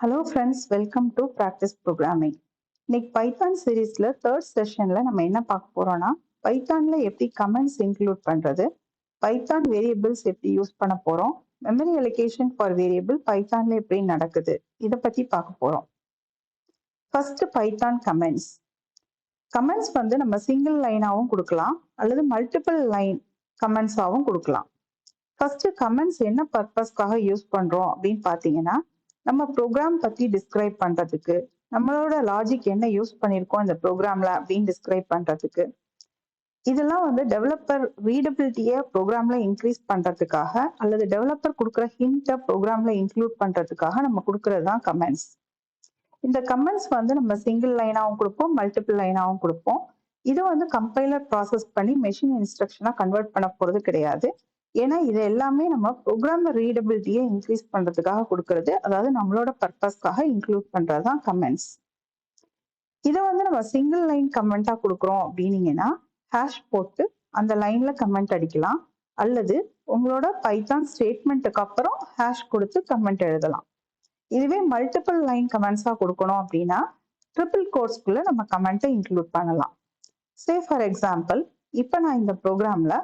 Hello friends, welcome to practice programming. இன்னைக்கு Python சீரீஸில் third செஷனில் நம்ம என்ன பார்க்க போகிறோம்னா, பைத்தானில் எப்படி கமெண்ட்ஸ் இன்க்ளூட் பண்ணுறது, பைத்தான் வேரியபிள்ஸ் எப்படி யூஸ் பண்ண போகிறோம், மெமரி அலோகேஷன் ஃபார் வேரியபிள் பைத்தானில் எப்படி நடக்குது, இதை பற்றி பார்க்க போகிறோம். First Python comments. கமெண்ட்ஸ் வந்து நம்ம சிங்கிள் லைனாகவும் கொடுக்கலாம் அல்லது மல்டிபிள் லைன் கமெண்ட்ஸாகவும் கொடுக்கலாம். ஃபர்ஸ்ட் கமெண்ட்ஸ் என்ன பர்பஸ்க்காக யூஸ் பண்ணுறோம் அப்படின்னு பார்த்தீங்கன்னா, நம்ம ப்ரோக்ராம் பத்தி டிஸ்கிரைப் பண்றதுக்கு, நம்மளோட லாஜிக் என்ன யூஸ் பண்ணியிருக்கோம் இந்த ப்ரோக்ராம்ல அப்படின்னு டிஸ்கிரைப் பண்றதுக்கு, இதெல்லாம் வந்து டெவலப்பர் ரீடபிலிட்டியை ப்ரோக்ராம்ல இன்க்ரீஸ் பண்றதுக்காக அல்லது டெவலப்பர் கொடுக்குற ஹிண்ட்டை ப்ரோக்ராம்ல இன்க்ளூட் பண்றதுக்காக நம்ம கொடுக்கறது தான் கமெண்ட்ஸ். இந்த கமெண்ட்ஸ் வந்து நம்ம சிங்கிள் லைனாகவும் கொடுப்போம், மல்டிபிள் லைனாகவும் கொடுப்போம். இது வந்து கம்பைலர் ப்ராசஸ் பண்ணி மெஷின் இன்ஸ்ட்ரக்ஷனா கன்வெர்ட் பண்ண போறது கிடையாது. ஏன்னா இது எல்லாமே நம்ம ப்ரோக்ராமர் ரீடபிலிட்டியை இன்க்ரீஸ் பண்றதுக்காக கொடுக்கறது, அதாவது நம்மளோட பர்பஸ்க்காக இன்க்ளூட் பண்றது தான் கமெண்ட்ஸ். இதை வந்து நம்ம சிங்கிள் லைன் கமெண்டா கொடுக்குறோம் அப்படின்னீங்கன்னா ஹேஷ் போட்டு அந்த லைன்ல கமெண்ட் அடிக்கலாம், அல்லது உங்களோட பைத்தான் ஸ்டேட்மெண்ட்டுக்கு அப்புறம் ஹேஷ் கொடுத்து கமெண்ட் எழுதலாம். இதுவே மல்டிபிள் லைன் கமெண்ட்ஸா கொடுக்கணும் அப்படின்னா ட்ரிபிள் கோட்ஸ்குள்ள நம்ம கமெண்ட்டை இன்க்ளூட் பண்ணலாம். சே ஃபார் எக்ஸாம்பிள், இப்போ நான் இந்த ப்ரோக்ராம்ல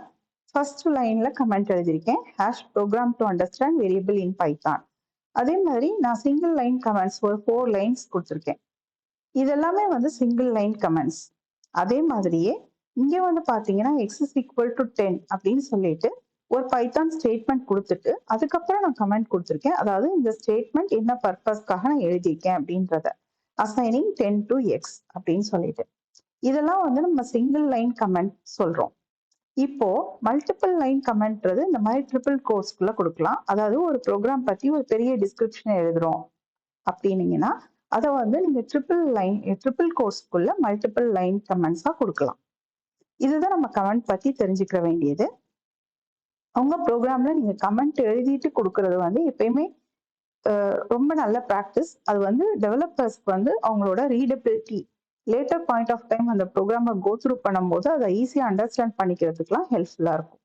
ஃபர்ஸ்ட் லைன்ல கமெண்ட் எழுதியிருக்கேன், hash program to understand variable in Python. அதே மாதிரி நான் சிங்கிள் லைன் கமெண்ட்ஸ் ஒரு 4 லைன்ஸ் கொடுத்துருக்கேன். இதெல்லாமே வந்து சிங்கிள் லைன் கமெண்ட்ஸ். அதே மாதிரியே இங்கே வந்து பார்த்தீங்கன்னா எக்ஸ் இஸ் ஈக்குவல் டு 10 அப்படின்னு சொல்லிட்டு ஒரு பைத்தான் ஸ்டேட்மெண்ட் கொடுத்துட்டு அதுக்கப்புறம் நான் கமெண்ட் கொடுத்துருக்கேன். அதாவது இந்த ஸ்டேட்மெண்ட் என்ன பர்பஸ்க்காக நான் எழுதியிருக்கேன் அப்படின்றத, அசைனிங் 10 டு எக்ஸ் அப்படின்னு சொல்லிட்டு. இதெல்லாம் வந்து நம்ம சிங்கிள் லைன் கமெண்ட் சொல்றோம். இப்போ மல்டிபிள் லைன் கமெண்ட்றது இந்த மாதிரி ட்ரிபிள் கோட்ஸ்குள்ள கொடுக்கலாம். அதாவது ஒரு ப்ரோக்ராம் பத்தி ஒரு பெரிய டிஸ்கிரிப்ஷன் எழுதுறோம் அப்படின்னீங்கன்னா அதை வந்து நீங்க ட்ரிபிள் கோட்ஸ்குள்ள மல்டிபிள் லைன் கமெண்ட்ஸா கொடுக்கலாம். இதுதான் நம்ம கமெண்ட் பத்தி தெரிஞ்சுக்க வேண்டியது. உங்க ப்ரோக்ராம்ல நீங்க கமெண்ட் எழுதிட்டு கொடுக்கறது வந்து எப்பயுமே ரொம்ப நல்ல ப்ராக்டிஸ். அது வந்து டெவலப்பர்ஸ்க்கு வந்து அவங்களோட readability later point of time அந்த ப்ரோக்ராமை கோ த்ரூ பண்ணும்போது அதை ஈஸியாக அண்டர்ஸ்டாண்ட் பண்ணிக்கிறதுக்குலாம் ஹெல்ப்ஃபுல்லாக இருக்கும்.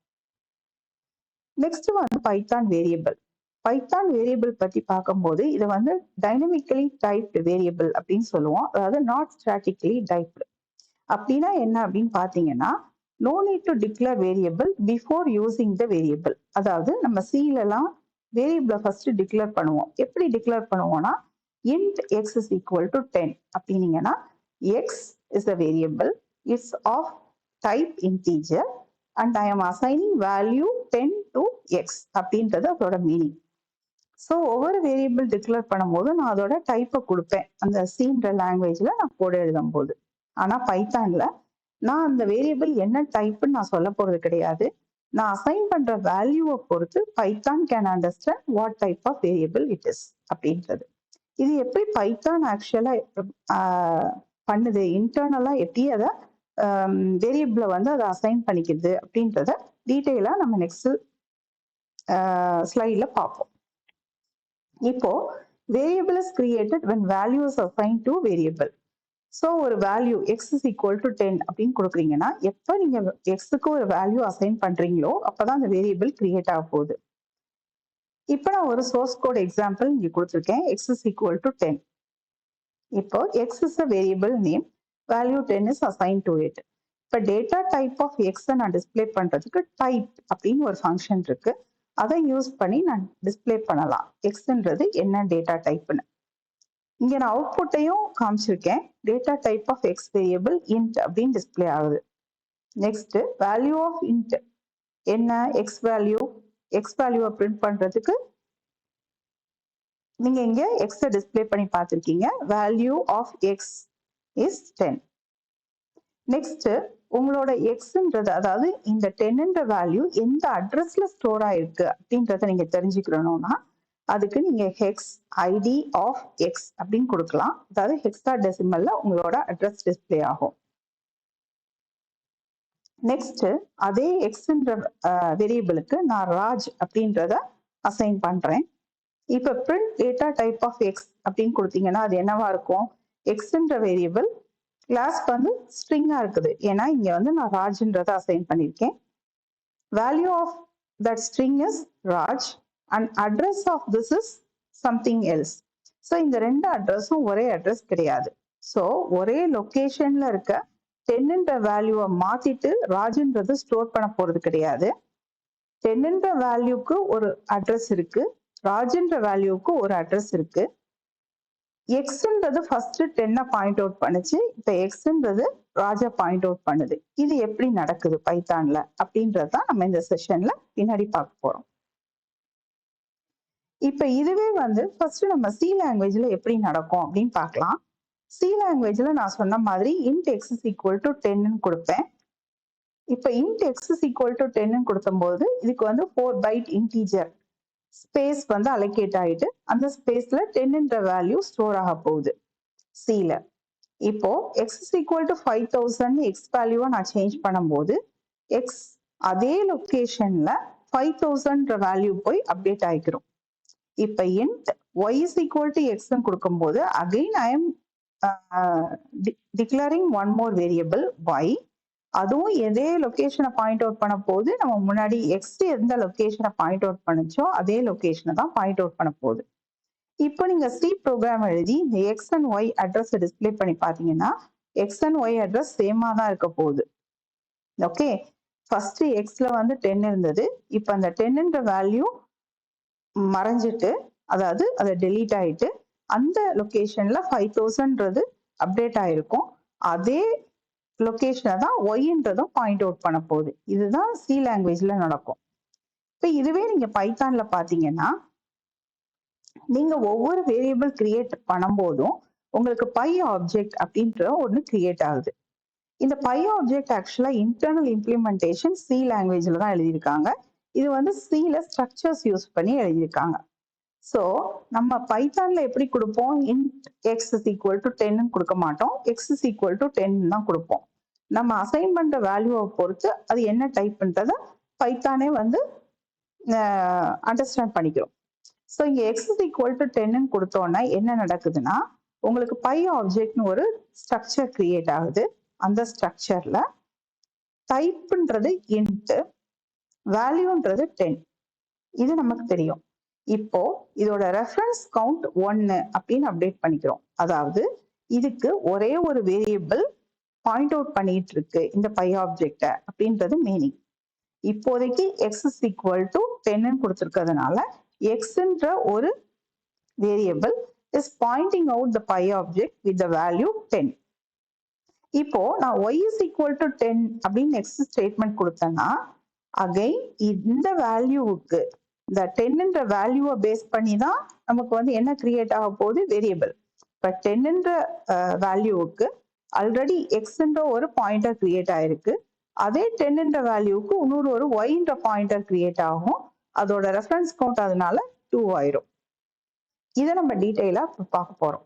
நெக்ஸ்ட் வந்து பைத்தான் வேரியபிள். பைத்தான் வேரியபிள் பற்றி பார்க்கும்போது இதை வந்து டைனமிக்கலி டைப்டு வேரியபிள் அப்படின்னு சொல்லுவோம், அதாவது நாட் ஸ்டாட்டிக்கலி டைப்டு. அப்படின்னா என்ன அப்படின்னு பார்த்தீங்கன்னா, no need to declare variable before using the variable. அதாவது நம்ம சீலெல்லாம் வேரியபிளை ஃபர்ஸ்ட் டிக்ளேர் பண்ணுவோம். எப்படி டிக்ளேர் பண்ணுவோம்னா, int x is equal to 10 அப்படின்னீங்கன்னா x is a variable, it's of type integer and I am assigning value 10 to x அப்படின்றது அதோட meaning. So ஒவ்வொரு variable declare பண்ணும்போது நான் அதோட டைப்பை கொடுப்பேன் அந்த சீன்ற லாங்குவேஜில் நான் கோட் எழுதும் போது. ஆனால் பைத்தானில் நான் அந்த வேரியபிள் என்ன டைப்புன்னு நான் சொல்ல போகிறது கிடையாது. நான் அசைன் பண்ணுற வேல்யூவை பொறுத்து Python can understand what type of variable it is அப்படின்றது. இது எப்படி பைத்தான் ஆக்சுவலாக பண்ணுது, இன்டர்னலாக எப்படி அதை வேரியபிளை வந்து அதை அசைன் பண்ணிக்கிறது அப்படின்றத டீட்டெயிலாக நம்ம நெக்ஸ்ட் ஸ்லைடில் பார்ப்போம். இப்போ variable is created when value is assigned to variable. So ஒரு value x is equal to 10 அப்படின்னு கொடுக்குறீங்கன்னா எப்போ நீங்கள் எக்ஸுக்கு ஒரு வேல்யூ அசைன் பண்ணுறீங்களோ அப்போதான் அந்த வேரியபிள் கிரியேட் ஆக போகுது. இப்போ நான் ஒரு சோர்ஸ் கோட் எக்ஸாம்பிள் இங்கே கொடுத்துருக்கேன், எக்ஸ் இஸ் ஈக்குவல் டு 10. இப்போ X is a variable name, value 10 is assign to it. இப்போ டேட்டா டைப் ஆஃப் எக்ஸை நான் டிஸ்பிளே பண்ணுறதுக்கு டைப் அப்படின்னு ஒரு ஃபங்க்ஷன் இருக்கு, அதை யூஸ் பண்ணி நான் டிஸ்பிளே பண்ணலாம் எக்ஸ்ன்றது என்ன டேட்டா டைப்னு. இங்கே நான் அவுட்புட்டையும் காமிச்சிருக்கேன், data type of x variable int அப்படின்னு டிஸ்பிளே ஆகுது. நெக்ஸ்ட் வேல்யூ ஆஃப் இன்ட் என்ன, எக்ஸ் வேல்யூவை பிரிண்ட் பண்ணுறதுக்கு நீங்க இங்க எக்ஸை டிஸ்பிளே பண்ணி பார்த்துருக்கீங்க, value of x is 10. Next உங்களோட எக்ஸ்ன்றது, அதாவது இந்த 10ன்ற வேல்யூ எந்த அட்ரஸ்ல ஸ்டோர் ஆயிருக்கு அப்படின்றத நீங்க தெரிஞ்சுக்கணும்னா அதுக்கு நீங்க ஹெக்ஸ் ஐடி ஆஃப் எக்ஸ் அப்படின்னு கொடுக்கலாம். அதாவது ஹெக்ஸா டெசிமல்ல உங்களோட அட்ரஸ் டிஸ்பிளே ஆகும். நெக்ஸ்ட் அதே எக்ஸ்ன்ற வேரியபிளுக்கு நான் ராஜ் அப்படின்றத அசைன் பண்றேன். இப்போ print data type of x அப்படின்னு கொடுத்தீங்கன்னா அது என்னவா இருக்கும், எக்ஸ்ன்ற வேரியபிள் கிளாஸ் வந்து ஸ்ட்ரிங்கா இருக்குது, ஏன்னா இங்க வந்து நான் ராஜ்ன்றதை அசைன் பண்ணியிருக்கேன். Value of that string is Raj and address of this is something else. So இந்த ரெண்டு அட்ரஸும் ஒரே அட்ரஸ் கிடையாது. ஸோ ஒரே லொகேஷன்ல இருக்க 10ன்ற வேல்யூவை மாத்திட்டு ராஜுன்றது ஸ்டோர் பண்ண போறது கிடையாது. 10ன்ற வேல்யூக்கு ஒரு அட்ரஸ் இருக்கு, ராஜுன்ற வேல்யூக்கு ஒரு அட்ரஸ் இருக்கு. எக்ஸ்ன்றது ஃபர்ஸ்ட் 10 பாயிண்ட் அவுட் பண்ணுச்சு, இப்ப எக்ஸ்ன்றது ராஜா பாயிண்ட் அவுட் பண்ணுது. இது எப்படி நடக்குது பைத்தான்ல அப்படின்றதான் நம்ம இந்த செஷன்ல பின்னாடி பார்க்க போறோம். இப்ப இதுவே ஃபர்ஸ்ட் நம்ம சி லாங்குவேஜ்ல எப்படி நடக்கும் அப்படின்னு பார்க்கலாம். சி லாங்குவேஜ்ல நான் சொன்ன மாதிரி int x is equal to 10 கொடுப்பேன். இப்ப int x is equal to 10 கொடுக்கும்போது இதுக்கு 4 byte integer ஸ்பேஸ் அலோகேட் ஆயிட்டு அந்த ஸ்பேஸ்ல 10ன்ற வேல்யூ ஸ்டோர் ஆக போகுது சில. இப்போ x is equal to 5000 x வேல்யூவை நான் சேஞ்ச் பண்ணும்போது x அதே லொகேஷன்ல 5000ன்ற வேல்யூ போய் அப்டேட் ஆயிக்கிறோம். இப்ப int y is equal to x கொடுக்கும்போது again I am declaring one more variable y. அதுவும் எதே லொகேஷனை பாயிண்ட் அவுட் பண்ண போது நம்ம முன்னாடி எக்ஸ் எந்த லொகேஷனை பாயிண்ட் அவுட் பண்ணுச்சோ அதே லொகேஷனை தான் பாயிண்ட் அவுட் பண்ண போகுது. இப்போ நீங்க சி ப்ரோக்ராம் எழுதி இந்த x and y address display பண்ணி பாத்தீங்கன்னா எக்ஸ் அண்ட் ஒய் அட்ரஸ் சேமா தான் இருக்க போகுது. ஓகே, ஃபர்ஸ்ட் எக்ஸ்ல 10 இருந்தது, இப்போ அந்த 10ன்ற வேல்யூ மறைஞ்சிட்டு, அதாவது அதை டெலீட் ஆயிட்டு அந்த லொகேஷன்ல 5000ன்றது அப்டேட் ஆயிருக்கும். அதே லொகேஷனை தான் ஒய்ன்றதும் பாயிண்ட் அவுட் பண்ண போகுது. இதுதான் சி லாங்குவேஜ்ல நடக்கும். இப்போ இதுவே நீங்க பைத்தான்ல பாத்தீங்கன்னா நீங்க ஒவ்வொரு வேரியபிள் கிரியேட் பண்ணும்போதும் உங்களுக்கு பை ஆப்ஜெக்ட் அப்படின்ற ஒன்று கிரியேட் ஆகுது. இந்த பை ஆப்ஜெக்ட் ஆக்சுவலா இன்டர்னல் இம்ப்ளிமெண்டேஷன் சி லாங்குவேஜ்ல தான் எழுதியிருக்காங்க. இது சில ஸ்ட்ரக்சர்ஸ் யூஸ் பண்ணி எழுதியிருக்காங்க. ஸோ நம்ம பைத்தான்ல எப்படி கொடுப்போம், int x is equal to 10 கொடுக்க மாட்டோம், x is equal to 10 தான் கொடுப்போம். நம்ம அசைன் பண்ற வேல்யூவை பொறுத்து அது என்ன டைப்ன்றத பைத்தானே அண்டர்ஸ்டாண்ட் பண்ணிக்கிறோம். ஸோ இங்க x is equal to 10 கொடுத்தோன்னா என்ன நடக்குதுன்னா உங்களுக்கு பை ஆப்ஜெக்ட்னு ஒரு ஸ்ட்ரக்சர் கிரியேட் ஆகுது. அந்த ஸ்ட்ரக்சர்ல டைப்ன்றது int, வேல்யூன்றது 10. இது நமக்கு தெரியும். இப்போ இதோட ரெஃபரன்ஸ் கவுண்ட் 1 அப்படின்னு அப்டேட் பண்ணிக்கிறோம். அதாவது இதுக்கு ஒரே ஒரு வேரியபிள் பாயிண்ட் அவுட் பண்ணிட்டு இருக்கு இந்த பை ஆப்ஜெக்ட அப்படின்றது மீனிங். இப்போதைக்கு x is equal to 10 கொடுத்திருக்கிறதுனால xன்ற ஒரு variable is pointing out the pi object with the value 10. இப்போ நான் y is equal to 10 அப்படின்னு நெக்ஸ்ட் ஸ்டேட்மெண்ட் கொடுத்தேன்னா அகைன் இந்த வேல்யூவுக்கு இந்த 10ன்ற வேல்யூவை பேஸ் பண்ணி தான் நமக்கு என்ன கிரியேட் ஆக போகுது, வேரியபிள். இப்போ 10ன்ற வேல்யூவுக்கு ஆல்ரெடி எக்ஸ்ன்ற ஒரு பாயிண்டர் கிரியேட் ஆயிருக்கு. அதே 10ன்ற வேல்யூவுக்கு இன்னொரு ஒரு ஒய்ன்ற பாயிண்டர் கிரியேட் ஆகும். அதோட ரெஃபரன்ஸ் கவுண்ட் அதனால 2 ஆயிரும். இதை நம்ம டீட்டெயிலா பார்க்க போறோம்.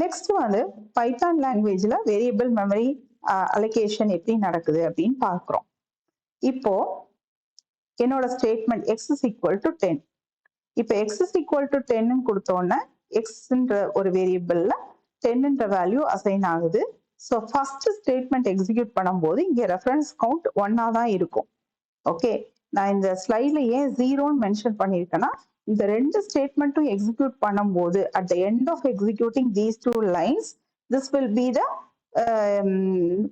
நெக்ஸ்ட் பைத்தான் லாங்குவேஜ்ல வேரியபிள் மெமரி அலோகேஷன் எப்படி நடக்குது அப்படின்னு பார்க்கிறோம். இப்போ என்னோட statement x is equal to 10. இப்போ x is equal to 10 கொடுத்தோன்னே xன்ற ஒரு வேரியபிள்ல 10ன்ற வேல்யூ அசைன் ஆகுது. ஸோ ஃபர்ஸ்ட் ஸ்டேட்மெண்ட் எக்ஸிக்யூட் பண்ணும்போது இங்க ரெஃபரன்ஸ் கவுண்ட் 1 தான் இருக்கும். ஓகே, நான் இந்த ஸ்லைட்ல ஏன் 0ன்னு மென்ஷன் பண்ணியிருக்கேன்னா இந்த ரெண்டு ஸ்டேட்மெண்ட்டும் எக்ஸிக்யூட் பண்ணும்போது at the end of executing these 2 lines this will be the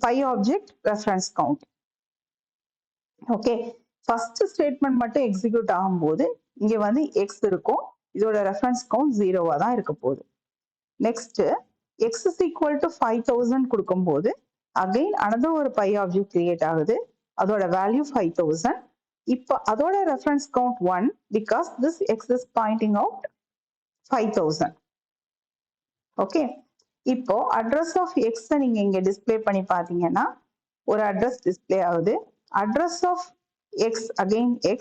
py object reference count. Okay, first statement மட்டும் எக்ஸிக்யூட் ஆகும்போது இங்க x இருக்கும், இதோட ரெஃபரன்ஸ் கவுண்ட் 0வா தான் இருக்க போகுது. Next x is equal to 5000 கொடுக்கும்போது அகைன் another ஒரு பை ஆப்ஜெக்ட் கிரியேட் ஆகுது, அதோட வேல்யூ 5000. இப்போ அதோட reference count 1 because this x is pointing out 5000. Okay, இப்போ அட்ரஸ் ஆஃப் x நீங்க இங்க டிஸ்பிளே பண்ணி பாத்தீங்கன்னா ஒரு அட்ரஸ் டிஸ்பிளே ஆகுது. address of x again x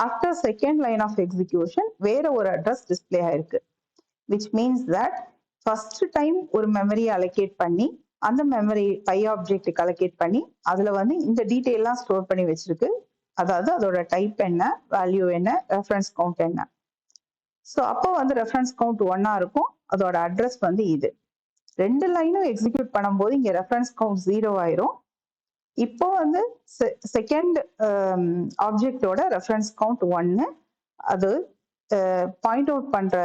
after second line of execution வேற ஒரு அட்ரஸ் டிஸ்பிளே ஆயிருக்கு. which means that first time ஒரு மெமரி அலோகேட் பண்ணி அந்த மெமரி பை ஆப்ஜெக்ட்டுக்கு அலோகேட் பண்ணி அதுல இந்த டீட்டெயிலாம் ஸ்டோர் பண்ணி வச்சிருக்கு. அதாவது அதோட டைப் என்ன, வேல்யூ என்ன, ரெஃபரன்ஸ் கவுண்ட் என்ன. ஸோ அப்போ ரெஃபரன்ஸ் கவுண்ட் 1 இருக்கும், அதோட அட்ரஸ் இது. ரெண்டு லைனும் எக்ஸிக்யூட் பண்ணும்போது இங்க ரெஃபரன்ஸ் கவுண்ட் 0 ஆயிரும். இப்போ செகண்ட் ஆப்ஜெக்டோட ரெஃபரன்ஸ் கவுண்ட் 1, அது பாயிண்ட் அவுட் பண்ற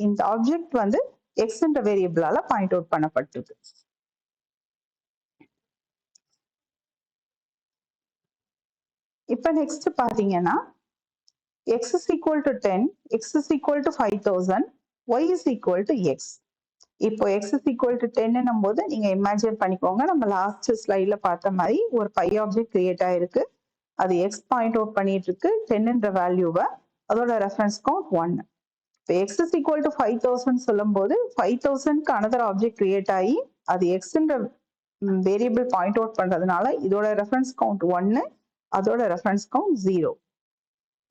இந்த ஆப்ஜெக்ட் வந்து எக்ஸ்ன்ற வேரியபிளால பாயிண்ட் அவுட் பண்ணப்பட்டிருக்கு. இப்ப நெக்ஸ்ட் பாத்தீங்கன்னா x is equal to 10, x is equal to 5000, y is equal to x. இப்போ x is equal to 10 போது நீங்க இமேஜின் பண்ணிக்கோங்க, நம்ம லாஸ்ட் ஸ்லைட்ல பார்த்த மாதிரி ஒரு பை ஆப்ஜெக்ட் கிரியேட் ஆயிருக்கு. அது x பாயிண்ட் அவுட் பண்ணிட்டு இருக்கு 10ன்ற வேல்யூவை, அதோட ரெஃபரன்ஸ் கவுண்ட் 1. இப்போ x is equal to 5000 சொல்லும் போது 5000க்கு அனதர் ஆப்ஜெக்ட் கிரியேட் ஆகி அது xன்ற வேரியபிள் பாயிண்ட் அவுட் பண்றதுனால இதோட ரெஃபரன்ஸ் கவுண்ட் 1, அதோட reference count 0.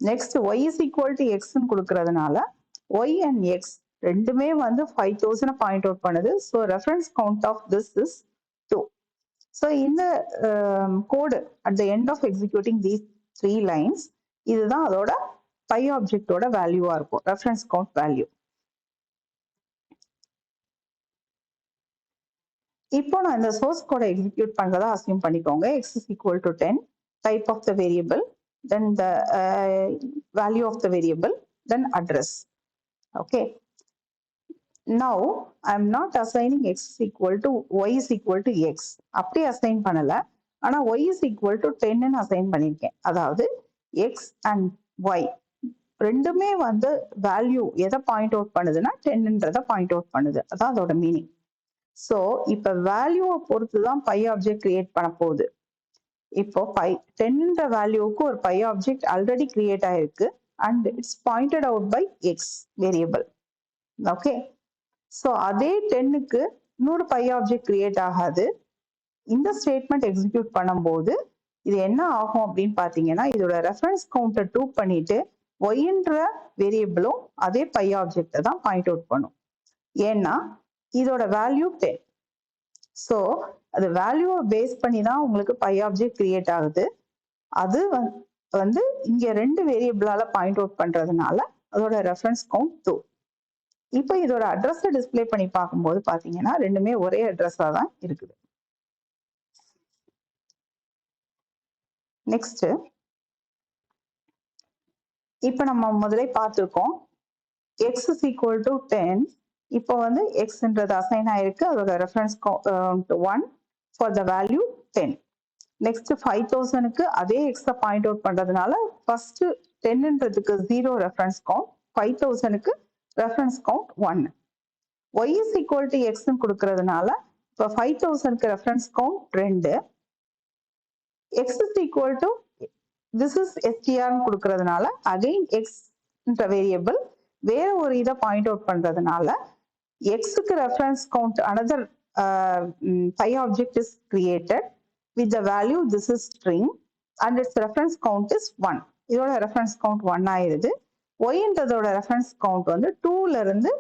Next y is equal to x கொடுக்கறதுனால y and x ரெண்டுமே வந்து 5000 பாயிண்ட் அவுட் பண்ணுது. So reference count of this is 2. So இந்த code at the end of executing these 3 lines இதுதான் அதோட பை ஆப்ஜெக்டோட வேல்யூவா இருக்கும், reference count value. இப்போ நான் இந்த சோர்ஸ் கோடை எக்ஸிக்யூட் பண்றதா அசியூம் பண்ணிக்கோங்க. x is equal to 10, type of the variable, then the value of the variable, then address. Okay. Now I am not assigning x is equal to y is equal to x. அப்படி assign பண்ணல, ஆனா y is equal to 10 ன்னு assign பண்ணிருக்கேன். அதாவது x and y ரெண்டுமே வந்து value எதை point out பண்ணுதுன்னா 10ன்றத பாயிண்ட் அவுட் பண்ணுது. அதான் அதோட மீனிங். ஸோ இப்போ வேல்யூவை பொறுத்து தான் பை ஆப்ஜெக்ட் கிரியேட் பண்ண போகுது. இப்போ 10ன்ற வேல்யூவுக்கு ஒரு பை ஆப்ஜெக்ட் ஆல்ரெடி கிரியேட் ஆயிருக்கு and it's pointed out by x variable. Okay. So அதே 10க்கு இன்னொரு பை ஆப்ஜெக்ட் கிரியேட் ஆகாது. இந்த ஸ்டேட்மெண்ட் எக்ஸிக்யூட் பண்ணும்போது இது என்ன ஆகும் அப்படின்னு பார்த்தீங்கன்னா, இதோட ரெஃபரன்ஸ் கவுண்டை 2 பண்ணிட்டு ஒய்ன்ற வேரியபிளும் அதே பை ஆப்ஜெக்டை தான் பாயிண்ட் அவுட் பண்ணும். ஏன்னா இதோட வேல்யூ 10. ஸோ அது வேல்யூவை பேஸ் பண்ணி தான் உங்களுக்கு பை ஆப்ஜெக்ட் கிரியேட் ஆகுது. அது வந்து இங்க 2 வேரியபிளால பாயிண்ட் அவுட் பண்றதுனால அதோட ரெஃபரன்ஸ் கவுண்ட் 2. இப்போ இதோட அட்ரஸை டிஸ்பிளே பண்ணி பார்க்கும்போது பாத்தீங்கன்னா ரெண்டுமே ஒரே அட்ரஸா தான் இருக்குது. நெக்ஸ்ட், இப்போ நம்ம முதல்ல பார்த்துருக்கோம் x is equal to 10. இப்போ வந்து xன்றது அசைன் ஆயிருக்கு, அதோட reference 1 for the value 10. Next 5000க்கு அதே x பாயிண்ட் அவுட் பண்றதுனால ஃபர்ஸ்ட் 10ன்றதுக்கு 0 ரெஃபரன்ஸ் கவுண்ட், 5000க்கு reference count 1. y is equal to x கொடுக்கறதுனால இப்போ 5000க்கு reference count 2. x is equal to this is str கொடுக்கறதுனால அகைன் x ன்ற வேரியபிள் வேற ஒரு இதை பாயிண்ட் அவுட் பண்றதுனால x-க்கு reference count another phi object is created with the value this is string and its reference count is 1. இதோட reference count 1 ஆயிருது. y-ன்றதோட reference count வந்து 2ல இருந்து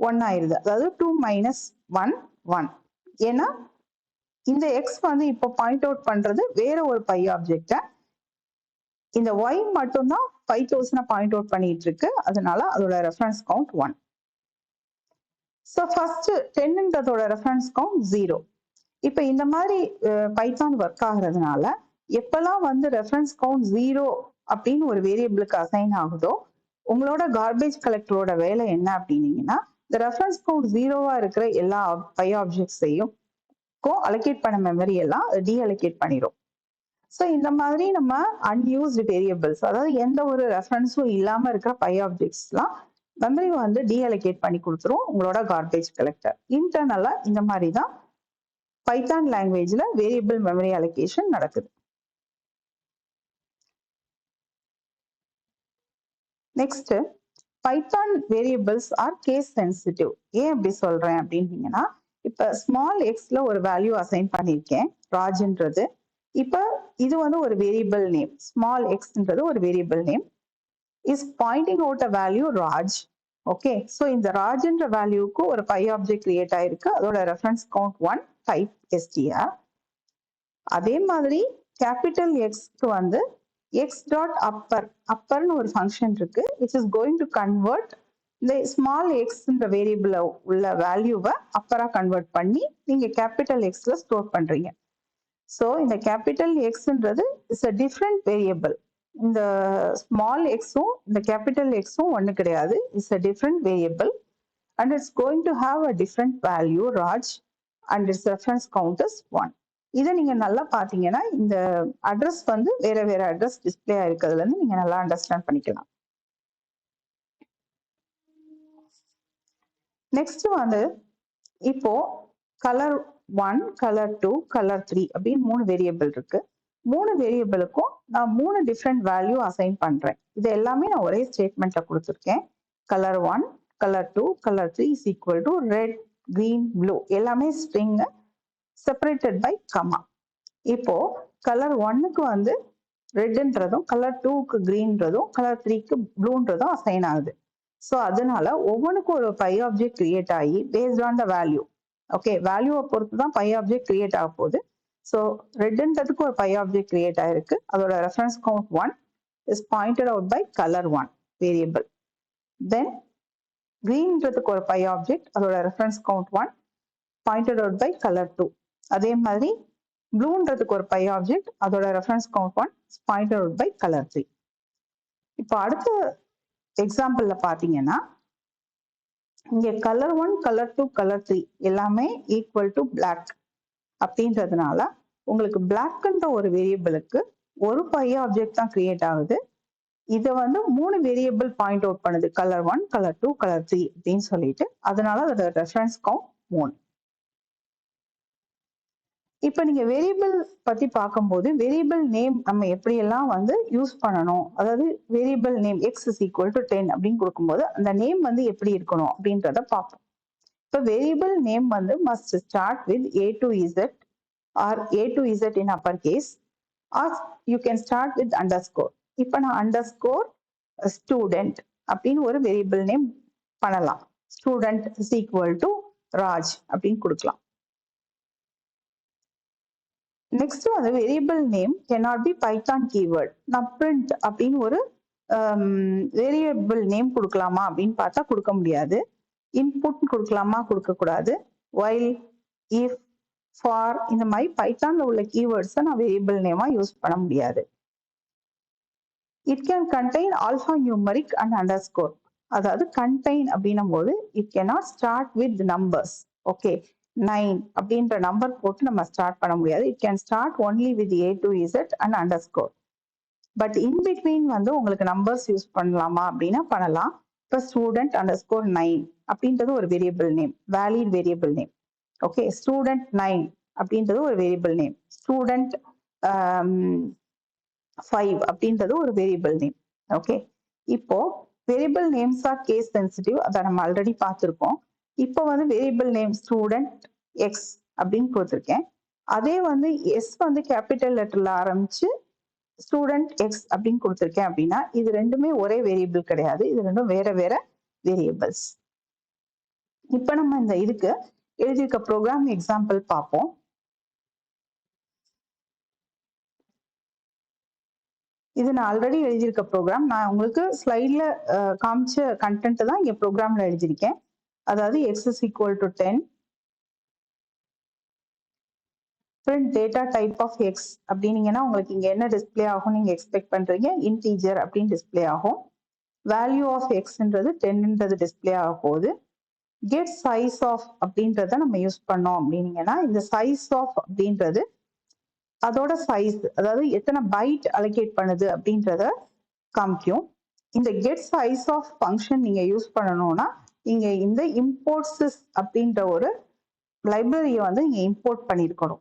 1 ஆயிருது. அதாவது 2 minus 1 1. ஏன்னா இந்த x வந்து இப்போ பாயிண்ட் அவுட் பண்றது வேற ஒரு பை ஆப்ஜெக்ட, இந்த y மட்டும்தான் 5000 பாயிண்ட் அவுட் பண்ணிட்டு இருக்கு, அதனால அதோட ரெஃபரன்ஸ் கவுண்ட் 1. ஸோ ஃபர்ஸ்ட் 10ன்றதோட ரெஃபரன்ஸ் கவுண்ட் 0. இப்போ இந்த மாதிரி பைத்தான் ஒர்க் ஆகுறதுனால எப்பெல்லாம் வந்து ரெஃபரன்ஸ் கவுண்ட் 0 அப்படின்னு ஒரு வேரியபிளுக்கு அசைன் ஆகுதோ உங்களோட கார்பேஜ் கலெக்டரோட வேலை என்ன அப்படின்னீங்கன்னா, இந்த ரெஃபரன்ஸ் கவுண்ட் 0வா இருக்கிற எல்லா பை ஆப்ஜெக்ட்ஸையும் அலோகேட் பண்ண மெமரி எல்லாம் டீஅலோகேட் பண்ணிடும். ஸோ இந்த மாதிரி நம்ம அன்யூஸ்டு வேரியபிள்ஸ், அதாவது எந்த ஒரு ரெஃபரன்ஸும் இல்லாம இருக்கிற பை ஆப்ஜெக்ட்ஸ்லாம் மெமரி வந்து டீஅலோகேட் பண்ணி கொடுத்துரும் உங்களோட கார்பேஜ் கலெக்டர். இன்டர்னலா இந்த மாதிரி தான் பைத்தான் லாங்குவேஜ்ல வேரியபிள் மெமரி அலோகேஷன் நடக்குது. Next, Python variables are case sensitive. ஏன் அப்படி சொல்றேன் அப்படின்னீங்கன்னா, இப்ப ஸ்மால் எக்ஸ்ல ஒரு வேல்யூ அசைன் பண்ணியிருக்கேன் ராஜ்ன்றது. இப்ப இது வந்து ஒரு வேரியபிள் நேம், ஸ்மால் எக்ஸ்ன்றது ஒரு variable name is Poynting out a value Raj. Okay. So இந்த ராஜ்ன்ற வேல்யூக்கு ஒரு பை ஆப்ஜெக்ட் கிரியேட் ஆயிருக்கு, அதோட ரெஃபரன்ஸ் கவுண்ட் 1 டைப் str. அதே மாதிரி கேபிட்டல் எக்ஸ்க்கு வந்து எக்ஸ் டாட் அப்பர், அப்பர்னு ஒரு ஃபங்க்ஷன் இருக்கு which is going to convert இந்த ஸ்மால் எக்ஸ்ன்ற வேரியபிள் உள்ள வேல்யூவை அப்பரா கன்வெர்ட் பண்ணி நீங்க கேபிட்டல் எக்ஸ்ல ஸ்டோர் பண்றீங்க. ஸோ இந்த கேபிட்டல் எக்ஸ்ன்றது இஸ் அ டிஃப்ரெண்ட் வேரியபிள். இந்த ஸ்மால் எக்ஸும் இந்த கேபிட்டல் எக்ஸும் ஒன்று கிடையாது. It's a different variable and it's going to have a different value Raj and its reference count is 1. இதை நீங்க நல்லா பாத்தீங்கன்னா இந்த அட்ரஸ் வந்து வேற வேற அட்ரஸ் டிஸ்பிளே ஆயிருக்கிறதுல இருந்து நீங்க நல்லா அண்டர்ஸ்டாண்ட் பண்ணிக்கலாம். நெக்ஸ்ட் வந்து இப்போ கலர் 1, கலர் 2, கலர் 3 அப்படின்னு 3 வேரியபிள் இருக்கு. 3 வேரியபிளுக்கும் நான் 3 டிஃப்ரெண்ட் வேல்யூ அசைன் பண்றேன். இது எல்லாமே நான் ஒரே ஸ்டேட்மெண்ட்ல கொடுத்துருக்கேன். Colour 1, colour 2, colour 3 is equal to red, green, blue. எல்லாமே ஸ்ட்ரிங் செப்பரேட்டட் பை கமா. இப்போ கலர் 1க்கு வந்து ரெட்ன்றதும், கலர் 2க்கு கிரீன்றதும், கலர் 3க்கு ப்ளூன்றதும் அசைன் ஆகுது. ஸோ அதனால ஒவ்வொன்றுக்கும் ஒரு பை ஆப்ஜெக்ட் கிரியேட் ஆகி based on the value, okay, வேல்யூவை பொறுத்து தான் பை ஆப்ஜெக்ட் கிரியேட் ஆக போகுது. ஸோ ரெட்ன்றதுக்கு ஒரு பை ஆப்ஜெக்ட் கிரியேட் ஆயிருக்கு. அதோட reference count 1 is pointed out by colour 1 variable. Then கிரீன்றதுக்கு ஒரு பை ஆப்ஜெக்ட், அதோட reference count 1 pointed out by colour 2. அதே மாதிரி ப்ளூன்றதுக்கு ஒரு பை ஆப்ஜெக்ட், அதோட reference count 1 is pointed out by colour 3. இப்போ அடுத்த எக்ஸாம்பிள்ல பாத்தீங்கன்னா இங்க கலர் 1, கலர் 2, கலர் 3 எல்லாமே ஈக்குவல் டு பிளாக் அப்படின்றதுனால உங்களுக்கு பிளாக்ன்ற ஒரு வேரியபிளுக்கு ஒரு பை ஆப்ஜெக்ட் தான் கிரியேட் ஆகுது. இதை வந்து 3 வேரியபிள் பாயிண்ட் அவுட் பண்ணுது, கலர் 1, கலர் 2, கலர் 3 அப்படின்னு சொல்லிட்டு. அதனால அதோட ரெஃபரன்ஸ் கவுண்ட் 3. இப்போ நீங்க வேரியபிள் பத்தி பார்க்கும்போது வேரியபிள் நேம் நம்ம எப்படியெல்லாம் வந்து யூஸ் பண்ணணும், அதாவது variable name X is equal to 10 அப்படின்னு கொடுக்கும்போது அந்த நேம் வந்து எப்படி இருக்கணும் அப்படின்றத பார்ப்போம். இப்போ வேரியபிள் நேம் வந்து must start with A to Z or A to Z in upper case or you can start with underscore. இப்போ நான் underscore student அப்படின்னு ஒரு வேரியபிள் நேம் பண்ணலாம். Student is equal to Raj அப்படின்னு கொடுக்கலாம். நெக்ஸ்ட் வந்து variable name cannot be Python keyword. நான் print அப்படின்னு ஒரு வேரியபிள் நேம் கொடுக்கலாமா அப்படின்னு பார்த்தா கொடுக்க முடியாது. இன்புட் கொடுக்கலாமா, கொடுக்க கூடாது. while, if, for இந்த மாதிரி பைத்தான்ல உள்ள கீவேர்ட்ஸை நான் வேரியபிள் நேமா யூஸ் பண்ண முடியாது. It can contain alpha numeric and underscore. அதாவது கண்டெயின் அப்படின்னும் போது it cannot start with numbers. Okay, 9 அப்படின்ற நம்பர் போட்டு நம்ம ஸ்டார்ட் பண்ண முடியாது. It can start only with A to Z and underscore. But in between வந்து உங்களுக்கு நம்பர்ஸ் யூஸ் பண்ணலாமா அப்படின்னா பண்ணலாம். இப்போ ஸ்டூடெண்ட் அண்டர்ஸ்கோர் 9 அப்படின்றது ஒரு variable name, valid variable name. Okay, student 9 அப்படின்றது ஒரு வேரியபிள் நேம். ஸ்டூடெண்ட் 5 அப்படின்றது ஒரு வேரியபிள் நேம். ஓகே, இப்போ variable names are case sensitive, அதை நம்ம ஆல்ரெடி பார்த்துருக்கோம். இப்போ வந்து வேரியபிள் நேம் ஸ்டூடெண்ட் எக்ஸ் அப்படின்னு கொடுத்துருக்கேன். அதே வந்து எஸ் வந்து கேபிட்டல் லெட்டர்ல ஆரம்பிச்சு ஸ்டூடெண்ட் எக்ஸ் அப்படின்னு கொடுத்துருக்கேன் அப்படின்னா இது ரெண்டுமே ஒரே வேரியபிள் கிடையாது, இது ரெண்டும் வேற வேற வேரியபிள்ஸ். இப்போ நம்ம இந்த இதுக்கு எழுதியிருக்க ப்ரோக்ராம் எக்ஸாம்பிள் பார்ப்போம். இது நான் ஆல்ரெடி எழுதியிருக்க ப்ரோக்ராம். நான் உங்களுக்கு ஸ்லைட்ல காமிச்ச கண்டென்ட் தான் இங்க ப்ரோக்ராம்ல எழுதியிருக்கேன். அதாவது x is equal to 10, print data type of x அப்படின்னீங்கன்னா உங்களுக்கு இங்க என்ன டிஸ்பிளே ஆகும் நீங்க எக்ஸ்பெக்ட் பண்றீங்க, இன்டீஜர் அப்படின்னு டிஸ்பிளே ஆகும். வேல்யூ ஆஃப் எக்ஸ்ன்றது 10ன்றது டிஸ்பிளே ஆக போகுது. கெட் சைஸ் ஆஃப் அப்படின்றத நம்ம யூஸ் பண்ணோம் அப்படின்னீங்கன்னா இந்த சைஸ் ஆஃப் அப்படின்றது அதோட சைஸ், அதாவது எத்தனை பைட் அலோகேட் பண்ணுது அப்படின்றத காமிக்கும். இந்த கெட் சைஸ் ஆஃப் ஃபங்க்ஷன் நீங்க யூஸ் பண்ணணும்னா நீங்க இந்த இம்போர்ட்ஸ் அப்படின்ற ஒரு லைப்ரரியை வந்து நீங்க இம்போர்ட் பண்ணிருக்கணும்.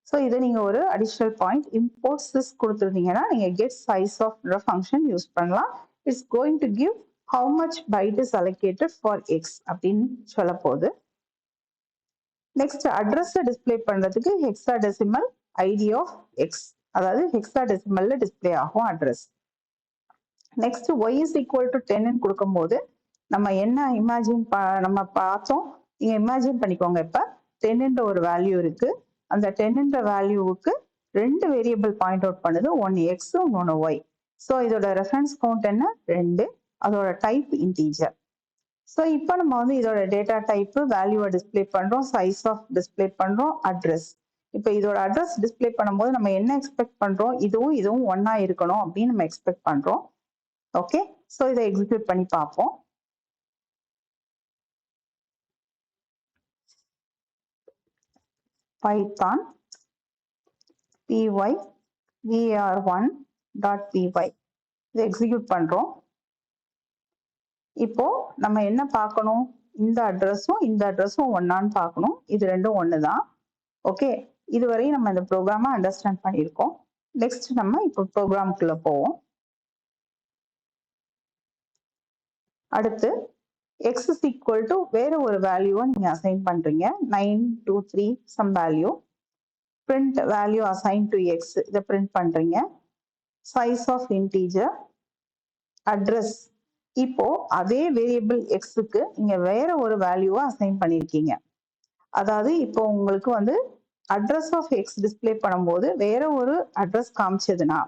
ஸோ இதை நீங்க ஒரு அடிஷனல் பாயிண்ட் இம்போர்ட்ஸ் கொடுத்துருந்தீங்கன்னா நீங்க get size of function use பண்ணலாம். It's going to give how much byte is allocated for x அப்படின்னு சொல்ல போகுது. நெக்ஸ்ட் அட்ரஸை டிஸ்பிளே பண்றதுக்கு ஹெக்ஸாடெசிமல் ஐடி ஆஃப் எக்ஸ், அதாவது ஹெக்ஸாடெசிமல்ல டிஸ்பிளே ஆகும் address. Next y is equal to 10 கொடுக்கும்போது நம்ம என்ன நம்ம பார்த்தோம், நீங்க இமேஜின் பண்ணிக்கோங்க. இப்ப 10ன்ற ஒரு வேல்யூ இருக்கு, அந்த 10ன்ற வேல்யூவுக்கு 2 வேரியபிள் பாயிண்ட் அவுட் பண்ணுது, ஒன்னு எக்ஸ் ஒன்னு ஒய். ஸோ இதோட ரெஃபரன்ஸ் கவுண்ட் என்ன 2, அதோட டைப் இன்டீஜர். ஸோ இப்போ நம்ம வந்து இதோட டேட்டா டைப் வேல்யூவை டிஸ்பிளே பண்றோம், சைஸ் ஆஃப் டிஸ்பிளே பண்றோம், அட்ரஸ். இப்போ இதோட அட்ரஸ் டிஸ்ப்ளே பண்ணும்போது நம்ம என்ன எக்ஸ்பெக்ட் பண்றோம், இதுவும் ஒண்ணா இருக்கணும் அப்படின்னு நம்ம எக்ஸ்பெக்ட் பண்றோம். ஓகே, ஸோ இதை எக்ஸிக்யூட் பண்ணி பார்ப்போம். பைத்தான் pyvar1.py இதை எக்ஸிக்யூட் பண்றோம். இப்போ நம்ம என்ன பார்க்கணும், இந்த அட்ரஸும் ஒன்னான்னு பார்க்கணும். இது ரெண்டும் ஒண்ணுதான். ஓகே, இதுவரையும் நம்ம இந்த ப்ரோக்ராமை அண்டர்ஸ்டாண்ட் பண்ணியிருக்கோம். நெக்ஸ்ட் நம்ம இப்போ ப்ரோக்ராமுக்குள்ள போவோம். அடுத்து எக்ஸ் இஸ் ஈக்குவல் டு வேற ஒரு வேல்யூவை நீங்க அசைன் பண்றீங்க. 923 some value. Print value assign to x, இதை பிரிண்ட் பண்றீங்க. Size of integer, address. இப்போ அதே வேரியபிள் எக்ஸுக்கு நீங்க வேற ஒரு வேல்யூவை அசைன் பண்ணிருக்கீங்க. அதாவது இப்போ உங்களுக்கு வந்து அட்ரஸ் ஆஃப் எக்ஸ் டிஸ்பிளே பண்ணும்போது வேற ஒரு அட்ரஸ் காமிச்சதுன்னா,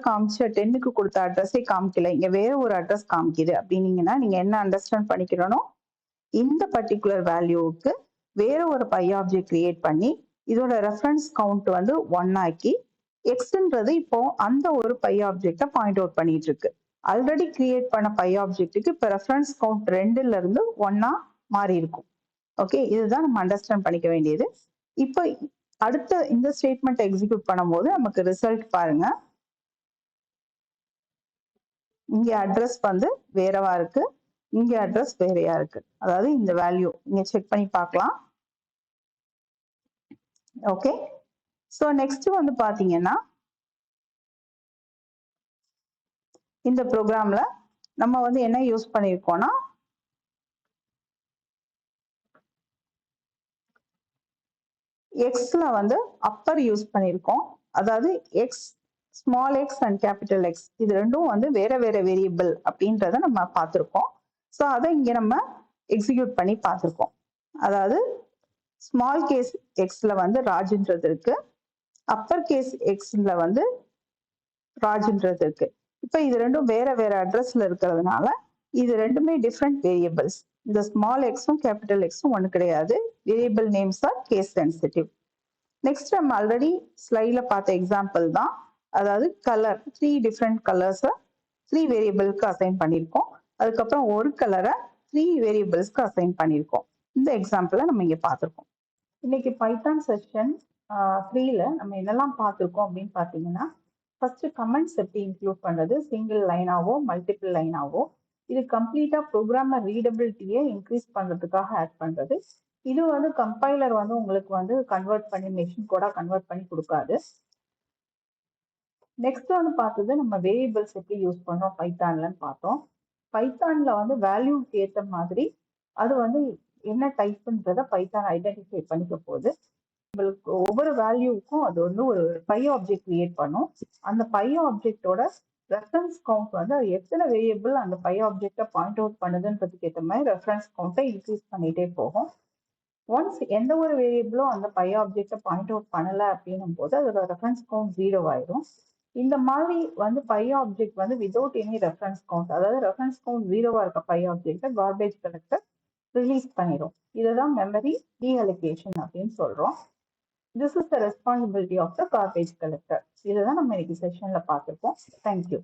காமிச்ச 10க்கு கொடுத்த அட்ரஸே காமிக்கல, இங்க வேற ஒரு அட்ரஸ் காமிக்குது அப்படின்னீங்கன்னா நீங்க என்ன அண்டர்ஸ்டாண்ட் பண்ணிக்கிறணும், இந்த பர்டிகுலர் வேல்யூவுக்கு வேற ஒரு பை ஆப்ஜெக்ட் கிரியேட் பண்ணி இதோட ரெஃபரன்ஸ் கவுண்ட் வந்து 1 ஆக்கி எக்ஸ்ன்றது இப்போ அந்த ஒரு பை ஆப்ஜெக்டை பாயிண்ட் அவுட் பண்ணிட்டு இருக்கு. ஆல்ரெடி கிரியேட் பண்ண பை ஆப்ஜெக்ட்டுக்கு இப்போ ரெஃபரன்ஸ் கவுண்ட் 2ல இருந்து 1 மாறி இருக்கும். ஓகே, இதுதான் நம்ம அண்டர்ஸ்டாண்ட் பண்ணிக்க வேண்டியது. இப்போ அடுத்த இந்த ஸ்டேட்மெண்ட் எக்ஸிக்யூட் பண்ணும்போது நமக்கு ரிசல்ட் பாருங்க. இங்க அட்ரஸ் வந்து வேறவா இருக்கு, இங்க அட்ரஸ் வேறையா இருக்கு. அதாவது இந்த வேல்யூ நீங்க செக் பண்ணி பார்க்கலாம். ஓகே, ஸோ நெக்ஸ்ட் வந்து பாத்தீங்கன்னா இந்த ப்ரோக்ராம்ல நம்ம வந்து என்ன யூஸ் பண்ணியிருக்கோம்னா, எக்ஸ்ல வந்து அப்பர் யூஸ் பண்ணியிருக்கோம். அதாவது X, small X and capital X இது ரெண்டும் வந்து வேற வேற வேரியபிள் அப்படின்றத நம்ம பார்த்துருக்கோம். ஸோ அதை இங்க நம்ம எக்ஸிக்யூட் பண்ணி பார்த்துருக்கோம். அதாவது ஸ்மால் கேஸ் எக்ஸ்ல வந்து ராஜ்ன்றது இருக்கு, அப்பர் கேஸ் எக்ஸ்ல வந்து ராஜ்ன்றது இருக்கு. இப்போ இது ரெண்டும் வேற வேற அட்ரஸ்ல இருக்கிறதுனால இது ரெண்டுமே டிஃப்ரெண்ட் வேரியபிள்ஸ். இந்த ஸ்மால் எக்ஸும் கேபிட்டல் எக்ஸும் ஒன்று கிடையாது. Variable names are case sensitive. Next நம்ம ஆல்ரெடி ஸ்லைட்ல பார்த்த எக்ஸாம்பிள் தான். அதாவது கலர், 3 டிஃப்ரெண்ட் கலர்ஸை 3 வேரியபிள்க்கு அசைன் பண்ணியிருக்கோம். அதுக்கப்புறம் ஒரு கலரை 3 வேரியபிள்ஸ்க்கு அசைன் பண்ணியிருக்கோம். இந்த எக்ஸாம்பிளை நம்ம இங்கே பார்த்துருக்கோம். இன்னைக்கு பைத்தான் செஷன் 3ல நம்ம என்னெல்லாம் பார்த்துருக்கோம் அப்படின்னு பார்த்தீங்கன்னா, ஃபர்ஸ்ட் கமெண்ட்ஸ் எப்படி இன்க்ளூட் பண்றது, சிங்கிள் லைனாவோ மல்டிபிள் லைனாவோ. இது கம்ப்ளீட்டா ப்ரோக்ராமர் ரீடபிலிட்டியை இன்க்ரீஸ் பண்றதுக்காக ஆட் பண்றது. இது வந்து கம்பைலர் வந்து உங்களுக்கு வந்து கன்வெர்ட் பண்ணி மெஷின் கோடா கன்வெர்ட் பண்ணி கொடுக்காது. நெக்ஸ்ட் வந்து பார்த்தது நம்ம வேரியபிள்ஸ் எப்படி யூஸ் பண்றோம் பைத்தான்லன்னு பார்த்தோம். பைத்தான்ல வந்து வேல்யூக்கு ஏற்ற மாதிரி அது வந்து என்ன டைப்ன்றத பைத்தான் ஐடென்டிஃபை பண்ணிக்க போகுது. உங்களுக்கு ஒவ்வொரு வேல்யூவுக்கும் அது வந்து ஒரு பை ஆப்ஜெக்ட் கிரியேட் பண்ணும். அந்த பை ஆப்ஜெக்டோட ரெஃபரன்ஸ் கவுண்ட் வந்து அது எத்தனை வேரியபிள் அந்த பை ஆப்ஜெக்டை பாயிண்ட் அவுட் பண்ணுதுன்றதுக்கு ஏற்ற மாதிரி ரெஃபரன்ஸ் கவுண்டை இன்க்ரீஸ் பண்ணிட்டே போகும். ஒன்ஸ் எந்த ஒரு வேரியபிளும் அந்த பை ஆப்ஜெக்டை பாயிண்ட் அவுட் பண்ணல அப்படின்னும் போது அதோட ரெஃபரன்ஸ் கவுண்ட் 0 ஆயிடும். இந்த மாதிரி வந்து பை ஆப்ஜெக்ட் வந்து விதவுட் எனி ரெஃபரன்ஸ் கவுண்ட், அதாவது ரெஃபரன்ஸ் கவுண்ட் 0வா இருக்க பை ஆப்ஜெக்டை கார்பேஜ் கலெக்டர் ரிலீஸ் பண்ணிடும். இதுதான் மெமரி டீஅலோகேஷன் அப்படின்னு சொல்றோம். This is the responsibility of the garbage collector. இதுதான் நம்ம இன்னைக்கு செஷன்ல பார்த்திருக்கோம். Thank you.